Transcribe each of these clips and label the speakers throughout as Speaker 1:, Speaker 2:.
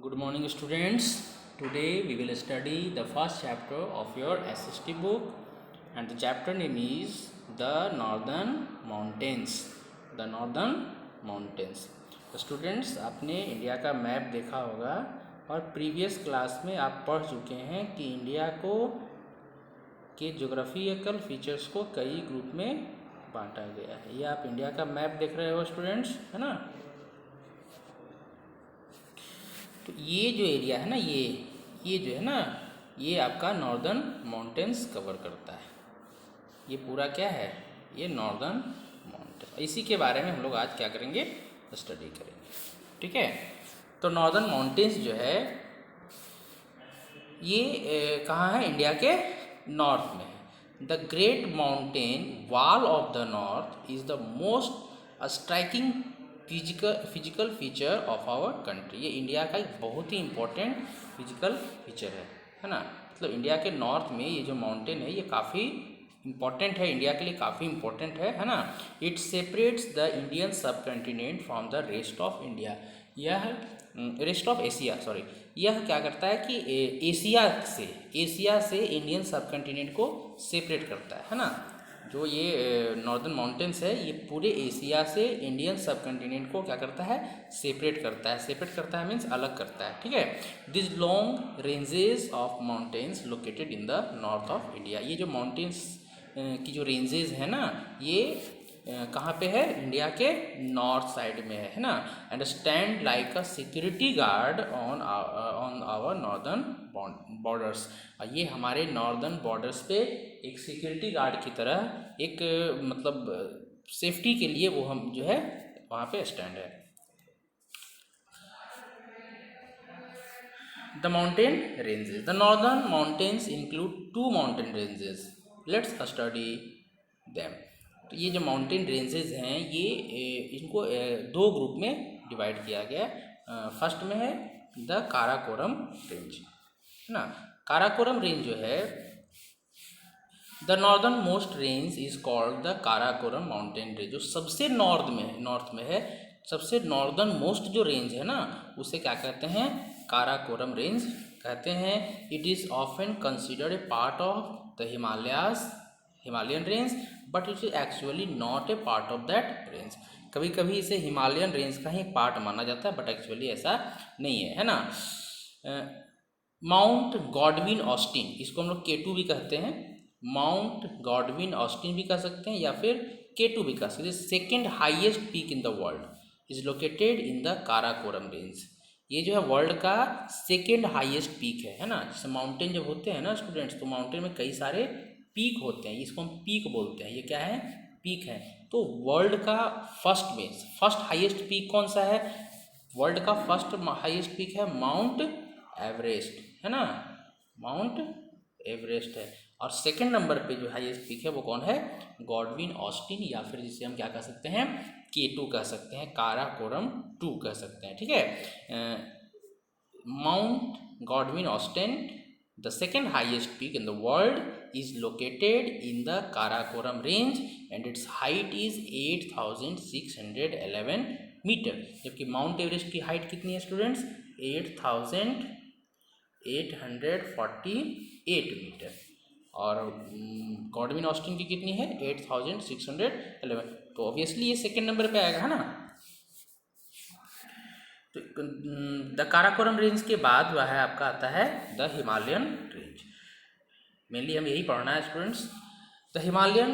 Speaker 1: Good morning, students. Today we will study the first chapter of your SST book, and the chapter name is The Northern Mountains. The Northern Mountains. तो students, आपने India का map देखा होगा और previous class में आप पढ़ चुके हैं कि इंडिया को के ज्योग्राफिकल फीचर्स को कई ग्रुप में बांटा गया है। ये आप इंडिया का मैप देख रहे हो स्टूडेंट्स, है ना। तो ये जो एरिया है ना, ये जो है ना, ये आपका नॉर्दर्न माउंटेन्स कवर करता है। ये पूरा क्या है, ये नॉर्दर्न माउंटेन। इसी के बारे में हम लोग आज क्या करेंगे, स्टडी करेंगे। ठीक है। तो नॉर्दर्न माउंटेन्स जो है ये कहाँ है, इंडिया के नॉर्थ में है। The great mountain wall of the north is the most striking physical feature of our country. ये इंडिया का एक बहुत ही इम्पोर्टेंट फिजिकल फीचर है ना। मतलब इंडिया के नॉर्थ में ये जो माउंटेन है ये काफ़ी इम्पोर्टेंट है, इंडिया के लिए काफ़ी इम्पोर्टेंट है ना। इट सेपरेट्स द इंडियन सब continent from the rest of India. यह रेस्ट ऑफ एशिया, सॉरी, यह क्या करता है कि एशिया से इंडियन सब कंटिनेंट को सेपरेट करता है ना। जो ये नॉर्दर्न माउंटेन्स है ये पूरे एशिया से इंडियन सब कंटिनेंट को क्या करता है, सेपरेट करता है मीन्स अलग करता है। ठीक है। This long ranges of mountains located in the north of India. ये जो माउंटेन्स की जो रेंजेस है ना, ये कहाँ पे है, इंडिया के नॉर्थ साइड में है ना। And stand like a security guard on our northern borders. ये हमारे नॉर्दर्न बॉर्डर्स पे एक सिक्योरिटी गार्ड की तरह एक मतलब सेफ्टी के लिए वो हम जो है वहाँ पे स्टैंड है। The mountain ranges. The northern mountains include two mountain ranges. Let's study them. तो ये जो माउंटेन रेंजेस हैं ये इनको दो ग्रुप में डिवाइड किया गया है। फर्स्ट में है द काराकोरम रेंज, है ना। काराकोरम रेंज जो है, the northern most range is called the Karakoram mountain range. जो सबसे नॉर्थ में है, सबसे नॉर्दर्न मोस्ट जो रेंज है ना, उसे क्या कहते हैं, काराकोरम रेंज कहते हैं। It is often considered a part of the Himalayan range, but it is actually not a part of that range. कभी कभी इसे हिमालयन रेंज का ही पार्ट माना जाता है, बट एक्चुअली ऐसा नहीं है ना। माउंट गॉडविन ऑस्टिन, इसको हम लोग K2 भी कहते हैं। माउंट गॉडविन ऑस्टिन भी कह सकते हैं या फिर K2 भी कह सकते हैं। Second highest peak in the world is located in the Karakoram range. ये जो है वर्ल्ड का सेकेंड हाईएस्ट पीक है ना। जैसे माउंटेन जब होते हैं ना स्टूडेंट्स, तो माउंटेन में कई सारे पीक होते हैं, इसको हम पीक बोलते हैं। ये क्या है, पीक है। तो वर्ल्ड का फर्स्ट हाईएस्ट पीक कौन सा है, वर्ल्ड का फर्स्ट हाईएस्ट पीक है माउंट एवरेस्ट, है ना, माउंट एवरेस्ट है। और सेकंड नंबर पे जो हाईएस्ट पीक है वो कौन है, गॉडविन ऑस्टिन, या फिर जिसे हम क्या कह सकते हैं, K2 कह सकते हैं, काराकोरम 2 कह सकते हैं। ठीक है। Mount Godwin Austen, the second highest peak in the world, is located in the Karakoram range and its height is 8611 metre. जबकि माउंट एवरेस्ट की हाइट कितनी है स्टूडेंट्स, 8848 मीटर। और गॉडविन ऑस्टिन की कितनी है, 8611। तो ऑब्वियसली ये सेकेंड नंबर पे आएगा, है ना। तो द काराकोरम रेंज के बाद वह है आपका आता है द हिमालयन रेंज। मेनली हम यही पढ़ना है students. The Himalayan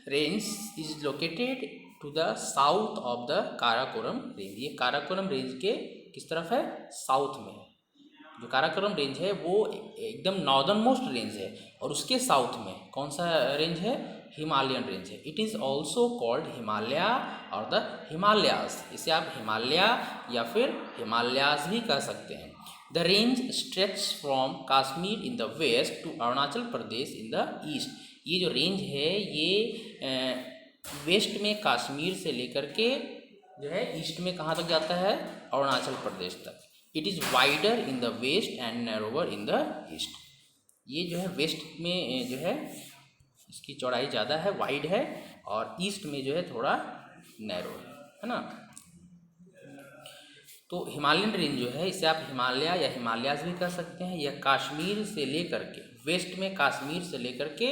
Speaker 1: range is located to the south of the Karakoram range. ये काराकोरम रेंज के किस तरफ है, साउथ में है। जो काराकोरम रेंज है वो एकदम नॉर्दर्न मोस्ट रेंज है, और उसके साउथ में कौन सा रेंज है, हिमालयन रेंज है। It is also called Himalaya और द हिमालयाज। इसे आप हिमालय या फिर हिमालयाज भी कह सकते हैं। The range stretch from Kashmir in the west to Arunachal Pradesh in the east. ये जो रेंज है ये वेस्ट में कश्मीर से लेकर के जो है ईस्ट में कहाँ तक जाता है, अरुणाचल प्रदेश तक। It is wider in the west and narrower in the east. ये जो है वेस्ट में जो है इसकी चौड़ाई ज़्यादा है, वाइड है, और ईस्ट में जो है थोड़ा नैरो है ना। तो हिमालयन रेंज जो है इसे आप हिमालय या हिमालयाज भी कह सकते हैं। यह कश्मीर से लेकर के वेस्ट में कश्मीर से लेकर के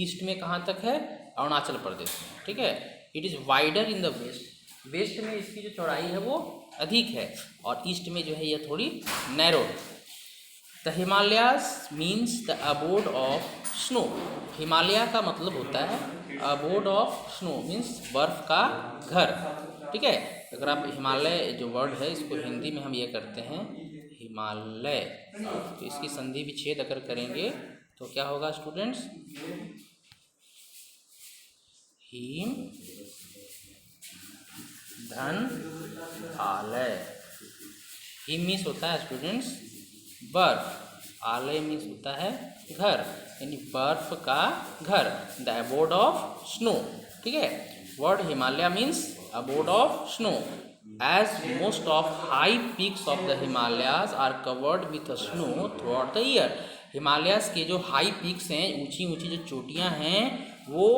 Speaker 1: ईस्ट में कहाँ तक है, अरुणाचल प्रदेश में, ठीक है। It is wider in the west, west में इसकी जो चौड़ाई है वो अधिक है और ईस्ट में जो है यह थोड़ी नैरो है। The Himalayas means the abode of snow, Himalaya का मतलब होता है अबोर्ड ऑफ स्नो मीन्स बर्फ का घर, ठीक है। अगर आप हिमालय जो वर्ड है इसको हिंदी में हम ये करते हैं हिमालय, तो इसकी संधि विच्छेद अगर करेंगे तो क्या होगा स्टूडेंट्स, हिम धन आलय। हिम मीन्स होता है स्टूडेंट्स बर्फ, आलय मीन्स होता है घर, यानी बर्फ का घर, द अबोर्ड ऑफ स्नो, ठीक है। Word Himalaya means abode of snow, as most of high peaks of the Himalayas are covered with snow throughout the year। Himalayas के जो हाई पिक्स हैं, ऊंची ऊंची जो चोटियां हैं, वो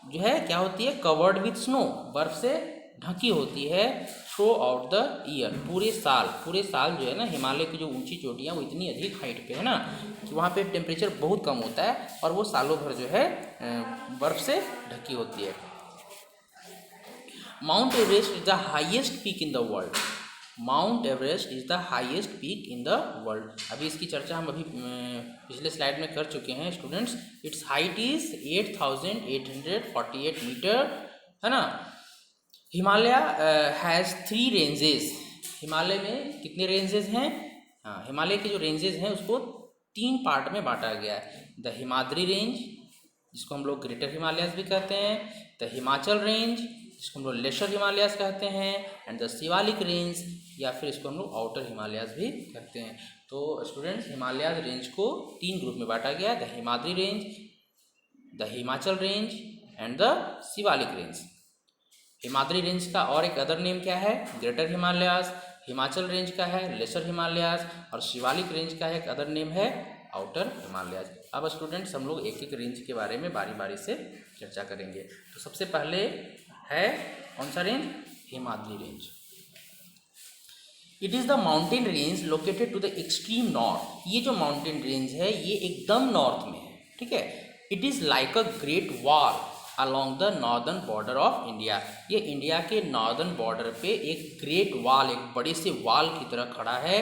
Speaker 1: जो है क्या होती है, कवर्ड विथ स्नो, बर्फ से ढकी होती है थ्रू आउट द ईयर, पूरे साल जो है ना, हिमालय की जो ऊंची चोटियां वो इतनी अधिक हाइट पे है ना कि वहाँ पे टेम्परेचर बहुत कम होता है और वो सालों भर जो है बर्फ से ढकी होती है। Mount Everest is the highest peak in the world, mount Everest is the highest peak in the world. अभी इसकी चर्चा हम अभी पिछले स्लाइड में कर चुके हैं students. Its height is 8,848 metre, है ना। हिमालय हैज़ 3 रेंजेस, हिमालय में कितने रेंजेस हैं, हाँ, हिमालय के जो रेंजेस हैं उसको 3 पार्ट में बांटा गया है। द हिमाद्री रेंज जिसको हम लोग ग्रेटर हिमालयाज भी कहते हैं, द हिमाचल रेंज जिसको हम लोग लेसर हिमालयाज कहते हैं, एंड द शिवालिक रेंज या फिर इसको हम लोग आउटर हिमालयाज भी कहते हैं। तो स्टूडेंट्स हिमालयाज रेंज को 3 ग्रुप में बांटा गया, the Himadri range, the Himachal range and the Shivalik range. Himadri range का और एक अदर नेम क्या है, ग्रेटर हिमालयाज, हिमाचल रेंज का है लेसर हिमालयाज और शिवालिक रेंज का एक अदर नेम है आउटर हिमालयाज। अब स्टूडेंट्स हम लोग एक एक रेंज के बारे में बारी बारी से चर्चा करेंगे। तो सबसे पहले है कौन सा range, Himadri range. It is the mountain range located to the extreme north, ये जो माउंटेन रेंज है ये एकदम नॉर्थ में है, ठीक है। It is like a great wall along the northern border of India, ये इंडिया के नॉर्दर्न बॉर्डर पे एक ग्रेट वॉल, एक बड़े से वॉल की तरह खड़ा है।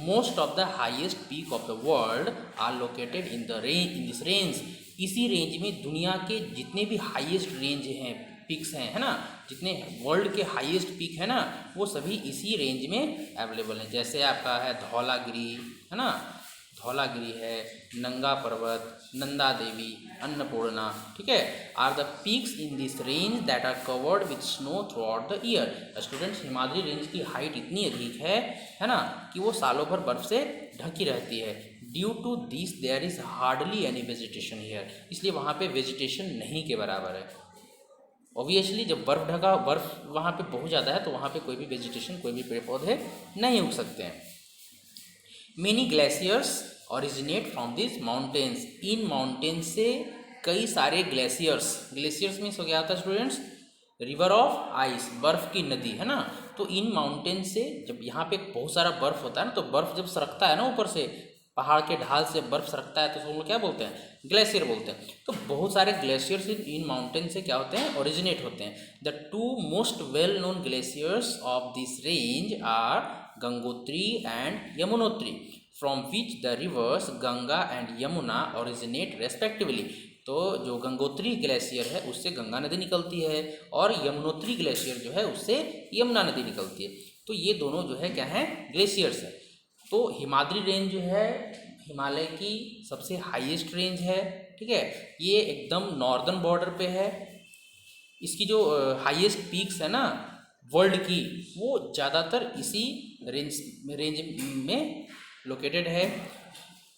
Speaker 1: Most of the highest peak of the world are located in this range, इसी रेंज में दुनिया के जितने भी हाईएस्ट रेंज हैं, पिक्स हैं, है ना, जितने वर्ल्ड के हाईएस्ट पिक है ना वो सभी इसी रेंज में अवेलेबल हैं। जैसे आपका है धौलागिरी, है ना, धौलागिरी है, नंगा पर्वत, नंदा देवी, अन्नपूर्णा, ठीक है, are the peaks in this range that are covered with snow throughout the year. Students Himadri range की हाइट इतनी अधिक है ना, कि वो सालों भर बर्फ से ढकी रहती है। Due to this there is hardly any vegetation here, इसलिए वहाँ पे वेजिटेशन नहीं के बराबर है। ऑब्वियसली जब बर्फ वहाँ पे बहुत ज़्यादा है तो वहाँ पे कोई भी वेजिटेशन, कोई भी पेड़ पौधे नहीं उग सकते हैं। Many glaciers originate from this mountains, in mountain से कई सारे ग्लेशियर्स मीन्स हो गया था स्टूडेंट्स रिवर ऑफ आइस, बर्फ की नदी, है ना। तो इन माउंटेन से जब यहाँ पे बहुत सारा बर्फ होता है ना, तो बर्फ जब सरकता है ना ऊपर से, पहाड़ के ढाल से बर्फ सरकता है, तो उसको हम लोग क्या बोलते हैं, ग्लेशियर बोलते हैं। तो बहुत सारे ग्लेशियर्स इन माउंटेन से क्या होते हैं, ओरिजिनेट होते हैं। The 2 most well known glaciers of this range are Gangotri and Yamunotri, from which the rivers Ganga and Yamuna originate respectively. तो जो गंगोत्री ग्लेशियर है उससे गंगा नदी निकलती है और यमुनोत्री ग्लेशियर जो है उससे यमुना नदी निकलती है। तो ये दोनों जो है क्या है, ग्लेशियर्स है। तो हिमाद्री रेंज जो है हिमालय की सबसे हाईएस्ट रेंज है, ठीक है। ये एकदम नॉर्दर्न बॉर्डर पे है। इसकी जो हाईएस्ट पीक्स है ना वर्ल्ड की, वो ज़्यादातर इसी रेंज में लोकेटेड है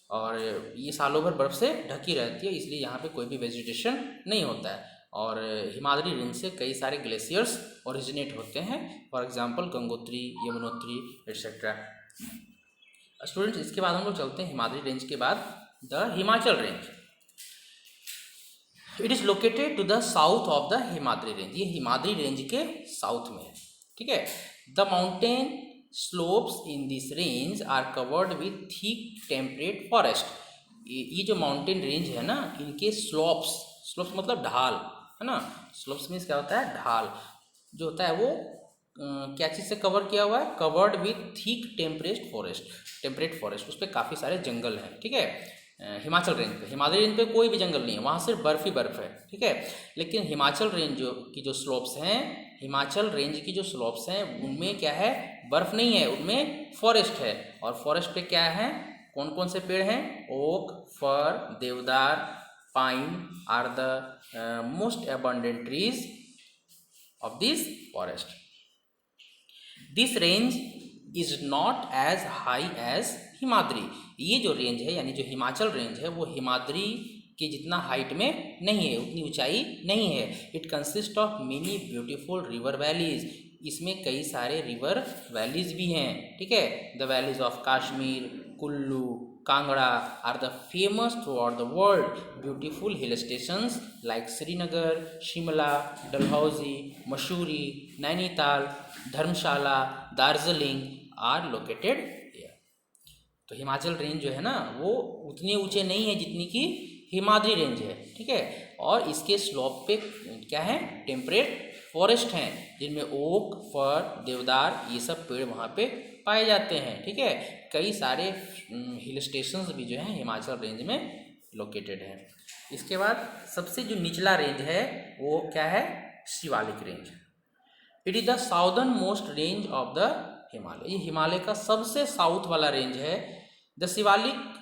Speaker 1: और ये सालों भर बर्फ़ से ढकी रहती है, इसलिए यहाँ पे कोई भी वेजिटेशन नहीं होता है। और हिमाद्री रेंज से कई सारे ग्लेशियर्स ओरिजिनेट होते हैं, for example Gangotri, Yamunotri etcetera. Students इसके बाद हम लोग चलते हैं हिमाद्री रेंज के बाद the Himachal range. It is located to the south of the Himadri range, ये हिमाद्री रेंज के साउथ में है, ठीक है। The mountain slopes in this range are covered with thick temperate forest. ये जो माउंटेन रेंज है ना, इनके स्लोप्स मतलब ढाल है ना, स्लोप्स मीन्स क्या होता है, ढाल जो होता है वो क्या चीज़ से कवर किया हुआ है, covered with thick temperate forest, उस पर काफ़ी सारे जंगल हैं, ठीक है। हिमाचल रेंज पे, हिमालय रेंज पे कोई भी जंगल नहीं है, वहाँ सिर्फ बर्फ ही बर्फ है, ठीक है। लेकिन हिमाचल रेंज की जो स्लोप्स हैं, हिमाचल रेंज की जो स्लोप्स हैं उनमें क्या है, बर्फ नहीं है, उनमें फॉरेस्ट है। और फॉरेस्ट पे क्या है, कौन कौन से पेड़ हैं, oak, fir, deodar, pine are the most abundant trees of this forest. This range is not as high as Himadri. ये जो रेंज है यानी जो हिमाचल रेंज है वो हिमाद्री के जितना हाइट में नहीं है, उतनी ऊंचाई नहीं है। It consist of many beautiful river valleys, इसमें कई सारे रिवर वैलीज भी हैं, ठीक है। The valleys of Kashmir, Kullu, Kangra are the famous throughout the world. Beautiful hill stations like Srinagar, Shimla, Dalhousie, Mussoorie, Nainital, Dharamshala, Darjeeling are located here. तो हिमाचल रेंज जो है ना वो उतने ऊंचे नहीं है जितनी कि हिमाद्री रेंज है, ठीक है। और इसके स्लोप पे क्या है, टेम्परेट फॉरेस्ट हैं जिनमें ओक, फर, देवदार ये सब पेड़ वहाँ पे पाए जाते हैं, ठीक है। कई सारे हिल स्टेशंस भी जो हैं हिमाचल रेंज में लोकेटेड हैं। इसके बाद सबसे जो निचला रेंज है वो क्या है, Shivalik range. It is the southern most range of the Himalaya, ये हिमालय का सबसे साउथ वाला रेंज है। The Shivalik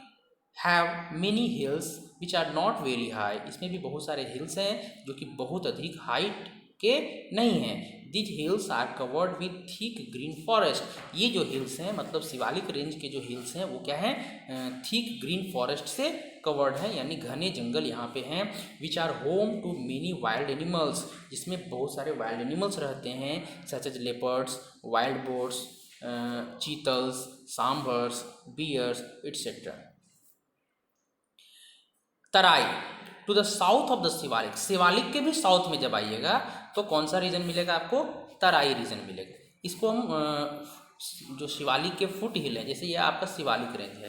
Speaker 1: have many hills which are not very high, इसमें भी बहुत सारे हिल्स हैं जो कि बहुत अधिक हाइट के नहीं हैं। These hills are covered with thick green forest, ये जो हिल्स हैं मतलब शिवालिक रेंज के जो हिल्स हैं वो क्या हैं, थिक ग्रीन फॉरेस्ट से कवर्ड है, यानी घने जंगल यहाँ पे हैं। Which are home to many wild animals, जिसमें बहुत सारे वाइल्ड एनिमल्स रहते हैं, such as leopards, wild boars, chitals, sambars, bears etcetera. Terai to the south of the Shiwalik, Shiwalik के भी साउथ में जब आइएगा तो कौन सा रीजन मिलेगा आपको, तराई रीजन मिलेगा। इसको हम जो शिवालिक के फुट हिल है, जैसे ये आपका शिवालिक रेंज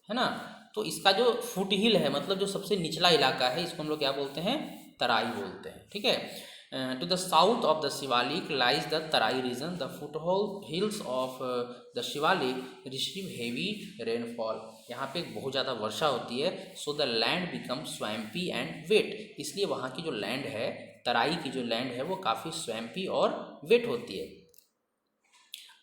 Speaker 1: है ना, तो इसका जो फुट हिल है मतलब जो सबसे निचला इलाका है इसको हम लोग क्या बोलते हैं, तराई बोलते हैं, ठीक है। To the south of the Shivalik lies the Terai region, the foot hills of the Shivalik receive heavy rainfall, यहाँ पे बहुत ज़्यादा वर्षा होती है। So the land become swampy and wet, इसलिए वहाँ की जो लैंड है, तराई की जो लैंड है वो काफ़ी स्वैम्पी और वेट होती है।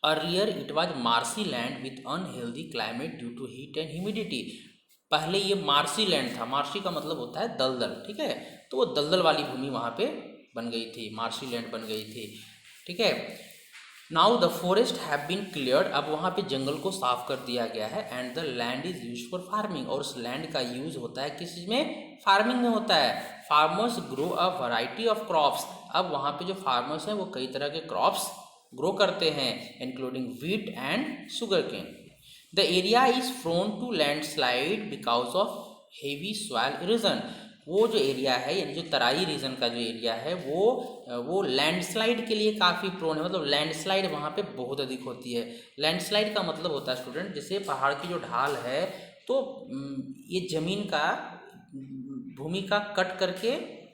Speaker 1: Earlier it was marshy land with unhealthy climate due to heat and humidity, पहले ये मार्सी लैंड था, मार्सी का मतलब होता है दलदल, ठीक है। तो वो दलदल वाली भूमि वहाँ पे बन गई थी, मार्सी लैंड बन गई थी, ठीक है। Now the forest have been cleared, अब वहाँ पे जंगल को साफ कर दिया गया है। And the land is use for farming, और उस लैंड का यूज होता है किस चीज़ में, फार्मिंग में होता है। Farmers grow a variety of crops, अब वहाँ पे जो फार्मर्स हैं वो कई तरह के क्रॉप्स ग्रो करते हैं, including wheat and sugar cane. The area is prone to landslide because of heavy soil erosion, वो जो एरिया है यानी जो तराई रीजन का जो एरिया है वो लैंडस्लाइड के लिए काफ़ी प्रोन है, मतलब लैंडस्लाइड वहाँ पे बहुत अधिक होती है। लैंडस्लाइड का मतलब होता है स्टूडेंट, जैसे पहाड़ की जो ढाल है तो ये ज़मीन का भूमि का कट करके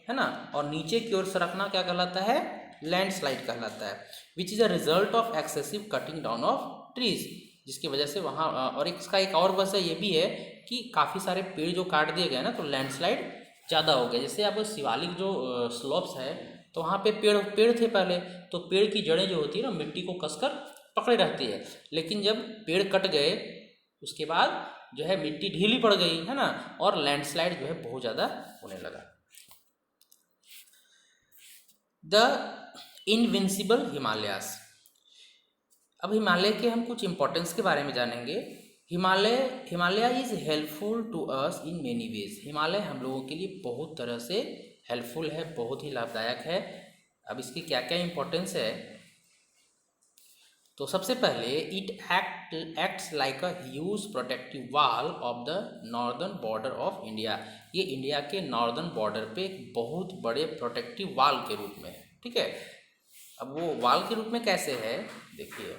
Speaker 1: है ना, और नीचे की ओर सरकना क्या कहलाता है, लैंडस्लाइड कहलाता है। Which is a result of excessive cutting down of trees, जिसकी वजह से वहाँ और इसका एक और वजह ये भी है कि काफ़ी सारे पेड़ जो काट दिए गए ना तो लैंडस्लाइड ज़्यादा हो गया। जैसे आपको शिवालिक जो स्लोप्स है तो वहाँ पे पेड़ थे पहले, तो पेड़ की जड़ें जो होती है ना मिट्टी को कसकर पकड़े रहती है, लेकिन जब पेड़ कट गए उसके बाद जो है मिट्टी ढीली पड़ गई है ना, और लैंडस्लाइड जो है बहुत ज़्यादा होने लगा। द इनविंसिबल हिमालयास, अब हिमालय के हम कुछ इंपॉर्टेंस के बारे में जानेंगे। Himalaya is helpful to us in many ways, Himalaya हम लोगों के लिए बहुत तरह से हेल्पफुल है, बहुत ही लाभदायक है। अब इसकी क्या क्या इंपॉर्टेंस है, तो सबसे पहले it acts like a huge protective wall of the northern border of India, ये इंडिया के नॉर्दर्न बॉर्डर पे एक बहुत बड़े प्रोटेक्टिव वॉल के रूप में है, ठीक है। अब वो वॉल के रूप में कैसे है देखिए,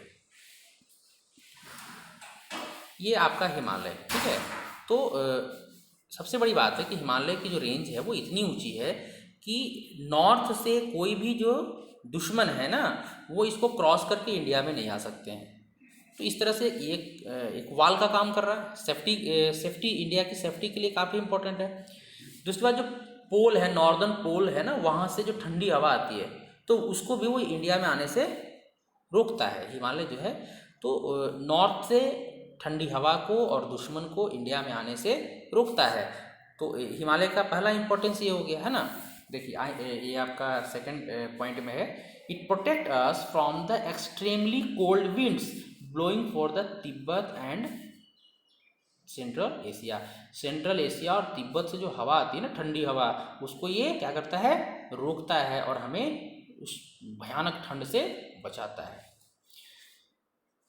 Speaker 1: ये आपका हिमालय, ठीक है। तो सबसे बड़ी बात है कि हिमालय की जो रेंज है वो इतनी ऊंची है कि नॉर्थ से कोई भी जो दुश्मन है ना, वो इसको क्रॉस करके इंडिया में नहीं आ सकते हैं। तो इस तरह से एक वाल का काम कर रहा है, सेफ्टी इंडिया की सेफ्टी के लिए काफ़ी इंपॉर्टेंट है। दूसरी बात, जो पोल है, नॉर्दर्न पोल है ना, वहाँ से जो ठंडी हवा आती है तो उसको भी वो इंडिया में आने से रोकता है, हिमालय जो है। तो नॉर्थ से ठंडी हवा को और दुश्मन को इंडिया में आने से रोकता है। तो हिमालय का पहला इंपॉर्टेंस ये हो गया है ना। देखिए ये आपका सेकंड पॉइंट में है, it protect us from the extremely cold winds blowing for the Tibet and central Asia. Central Asia और तिब्बत से जो हवा आती है ना, ठंडी हवा, उसको ये क्या करता है, रोकता है और हमें उस भयानक ठंड से बचाता है।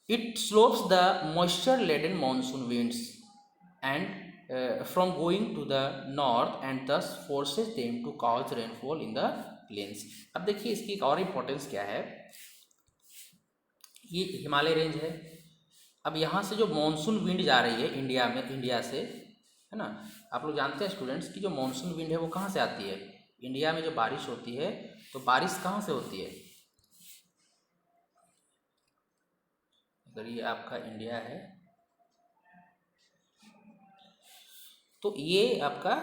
Speaker 1: It slopes the moisture laden monsoon winds and from going to the north and thus forces them to cause rainfall in the plains। अब देखिए इसकी एक और इम्पोर्टेंस क्या है। ये हिमालय रेंज है। अब यहाँ से जो मॉनसून विंड जा रही है इंडिया में, इंडिया से, है ना, आप लोग जानते हैं स्टूडेंट्स कि जो मॉनसून विंड है वो कहाँ से आती है। इंडिया में जो बारिश होती है तो बारिश कहाँ से होती है। अगर ये आपका इंडिया है तो ये आपका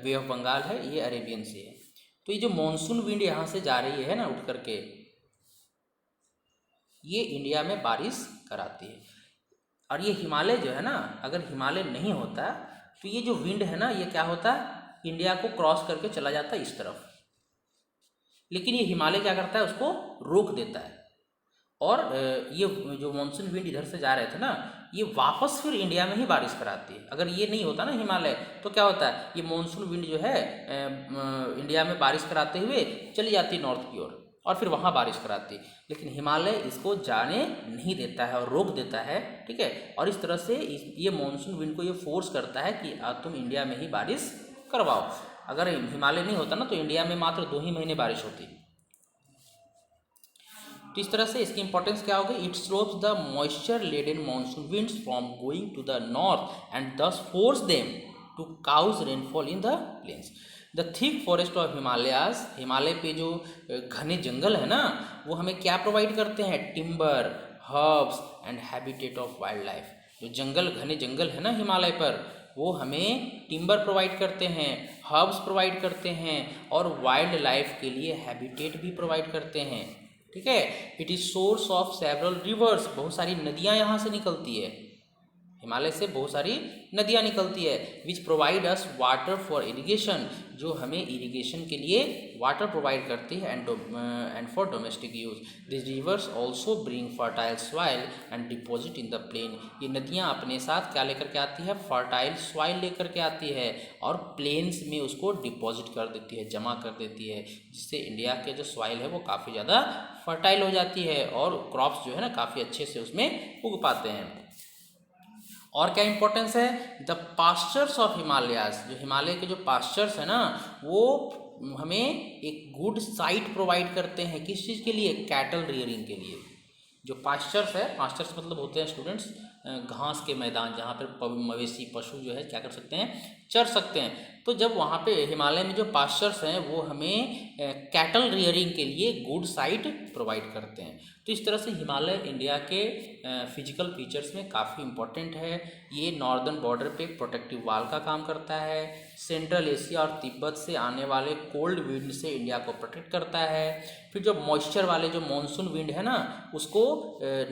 Speaker 1: बे ऑफ बंगाल है, ये अरेबियन सी है। तो ये जो मॉनसून विंड यहाँ से जा रही है ना उठ करके, ये इंडिया में बारिश कराती है। और ये हिमालय जो है ना, अगर हिमालय नहीं होता तो ये जो विंड है ना, ये क्या होता, इंडिया को क्रॉस करके चला जाता इस तरफ। लेकिन ये हिमालय क्या करता है, उसको रोक देता है। और ये जो मानसून विंड इधर से जा रहे थे ना, ये वापस फिर इंडिया में ही बारिश कराती है। अगर ये नहीं होता ना हिमालय, तो क्या होता है, ये मानसून विंड जो है इंडिया में बारिश कराते हुए चली जाती है नॉर्थ की ओर और फिर वहाँ बारिश कराती है। लेकिन हिमालय इसको जाने नहीं देता है और रोक देता है, ठीक है। और इस तरह से ये मानसून विंड को ये फोर्स करता है कि तुम इंडिया में ही बारिश करवाओ। अगर हिमालय नहीं होता ना तो इंडिया में मात्र 2 ही महीने बारिश होती। तो इस तरह से इसकी इंपॉर्टेंस क्या होगी, it slopes the moisture laden monsoon winds from going to the north and thus forces them to cause rainfall in the plains. The thick forest of Himalayas, Himalaya पे जो घने जंगल है ना, वो हमें क्या प्रोवाइड करते हैं, timber, herbs and habitat of wild life. जो जंगल, घने जंगल है ना हिमालय पर, वो हमें टिम्बर प्रोवाइड करते हैं, हर्ब्स प्रोवाइड करते हैं और वाइल्ड लाइफ के लिए हैबिटेट भी प्रोवाइड करते हैं, ठीक है। It is source of several reverse, बहुत सारी नदियाँ यहाँ से निकलती है, हिमालय से बहुत सारी नदियाँ निकलती है। Which provide us water for irrigation, जो हमें इरिगेशन के लिए वाटर प्रोवाइड करती है and for domestic use. This rivers also bring fertile soil and deposit in the plain. ये नदियाँ अपने साथ क्या लेकर के आती है, फर्टाइल सॉइल लेकर के आती है और प्लेन्स में उसको डिपॉजिट कर देती है, जमा कर देती है, जिससे इंडिया के जो सॉइल है वो काफ़ी ज़्यादा फर्टाइल हो जाती है और क्रॉप्स जो है ना काफ़ी अच्छे से उसमें उग पाते हैं। और क्या इंपॉर्टेंस है, द पास्चर्स ऑफ हिमालयाज, जो हिमालय के जो पास्चर्स है ना, वो हमें एक गुड साइट प्रोवाइड करते हैं। किस चीज़ के लिए, कैटल रियरिंग के लिए। जो पास्चर्स है, पास्चर्स मतलब होते हैं स्टूडेंट्स घास के मैदान, जहाँ पर मवेशी पशु जो है क्या कर सकते हैं, चर सकते हैं। तो जब वहाँ पे हिमालय में जो पास्चर्स हैं वो हमें कैटल रियरिंग के लिए गुड साइट प्रोवाइड करते हैं। तो इस तरह से हिमालय इंडिया के फिजिकल फीचर्स में काफ़ी इम्पोर्टेंट है। ये नॉर्दर्न बॉर्डर पे प्रोटेक्टिव वाल का काम करता है, सेंट्रल एशिया और तिब्बत से आने वाले कोल्ड विंड से इंडिया को प्रोटेक्ट करता है। फिर जो मॉइस्चर वाले जो मॉनसून विंड है ना, उसको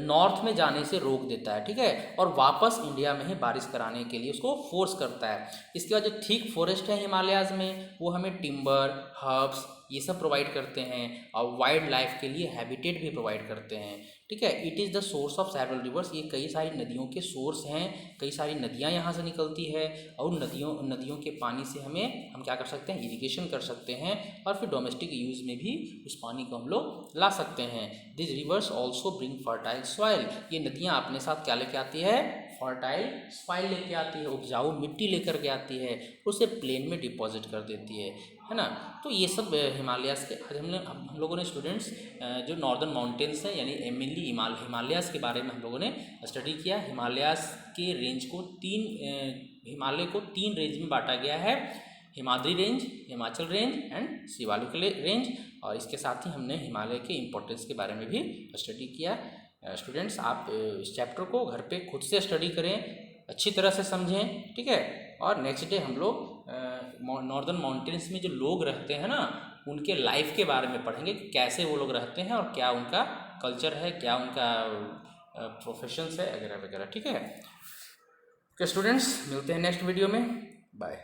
Speaker 1: नॉर्थ में जाने से रोक देता है, ठीक है, और वापस इंडिया में ही बारिश कराने के लिए उसको फोर्स करता है। इसके बाद जो थिक फॉरेस्ट है हिमालयाज में, वो हमें टिम्बर, हर्ब्स ये सब प्रोवाइड करते हैं और वाइल्ड लाइफ के लिए हैबिटेट भी प्रोवाइड करते हैं, ठीक है। It is the source of several reverse, ये कई सारी नदियों के सोर्स हैं, कई सारी नदियाँ यहाँ से निकलती है और नदियों के पानी से हम क्या कर सकते हैं, इरिगेशन कर सकते हैं और फिर डोमेस्टिक यूज़ में भी उस पानी को हम लोग ला सकते हैं। This rivers also bring fertile soil, ये नदियाँ अपने साथ क्या लेके आती है, फर्टाइल सॉइल लेके आती है, उपजाऊ मिट्टी लेकर के आती है, उसे प्लेन में डिपॉजिट कर देती है ना। तो ये सब हिमालयाज़ के आज हम लोगों ने स्टूडेंट्स जो नॉर्दर्न माउंटेन्स है यानी मेनली हिमालयाज़ के बारे में हम लोगों ने स्टडी किया। हिमालयाज़ के रेंज को हिमालय को तीन रेंज में बांटा गया है, Himadri range, Himachal range and Shivalik range. और इसके साथ ही हमने हिमालय के इम्पोर्टेंस के बारे में भी स्टडी किया। स्टूडेंट्स आप इस चैप्टर को घर पे खुद से स्टडी करें, अच्छी तरह से समझें, ठीक है। और नेक्स्ट डे हम लोग नॉर्दर्न माउंटेन्स में जो लोग रहते हैं ना उनके लाइफ के बारे में पढ़ेंगे कि कैसे वो लोग रहते हैं और क्या उनका कल्चर है, क्या उनका प्रोफेशंस है वगैरह वगैरह, ठीक है। ओके स्टूडेंट्स, मिलते हैं नेक्स्ट वीडियो में, बाय।